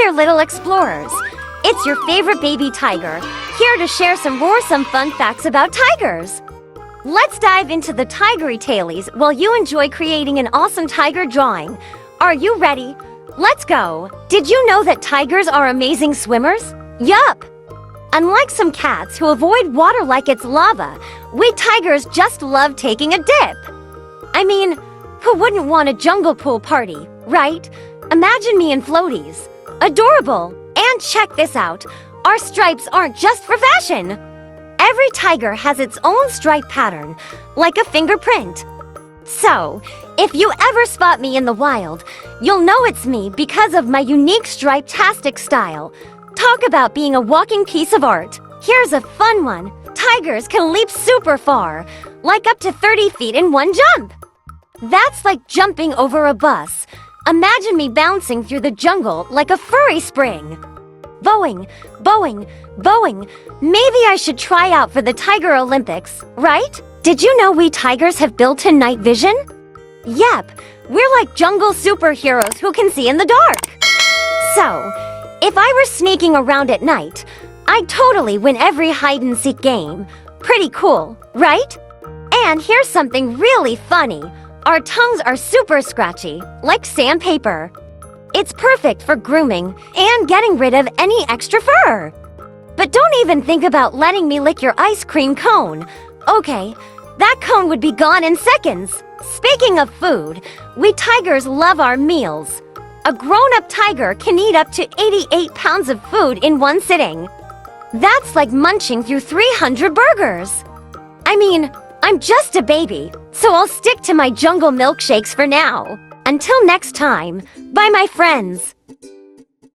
there, little explorers. It's your favorite baby tiger, here to share some roarsome fun facts about tigers. Let's dive into the tigery tailies while you enjoy creating an awesome tiger drawing. Are you ready? Let's go! Did you know that tigers are amazing swimmers? Yup! Unlike some cats who avoid water like it's lava, we tigers just love taking a dip. I mean, who wouldn't want a jungle pool party, right? Imagine me in floaties. Adorable! And check this out, our stripes aren't just for fashion. Every tiger has its own stripe pattern, like a fingerprint. So, if you ever spot me in the wild, you'll know it's me because of my unique stripe-tastic style. Talk about being a walking piece of art. Here's a fun one. Tigers can leap super far, like up to 30 feet in one jump. That's like jumping over a bus. Imagine me bouncing through the jungle like a furry spring. Boing, boing, boing. Maybe I should try out for the Tiger Olympics, right? Did you know we tigers have built-in night vision? Yep, we're like jungle superheroes who can see in the dark. So, if I were sneaking around at night, I'd totally win every hide-and-seek game. Pretty cool, right? And here's something really funny. Our tongues are super scratchy, like sandpaper. It's perfect for grooming and getting rid of any extra fur. But don't even think about letting me lick your ice cream cone. Okay, that cone would be gone in seconds. Speaking of food, we tigers love our meals. A grown-up tiger can eat up to 88 pounds of food in one sitting. That's like munching through 300 burgers. I mean, I'm just a baby, so I'll stick to my jungle milkshakes for now. Until next time, bye my friends.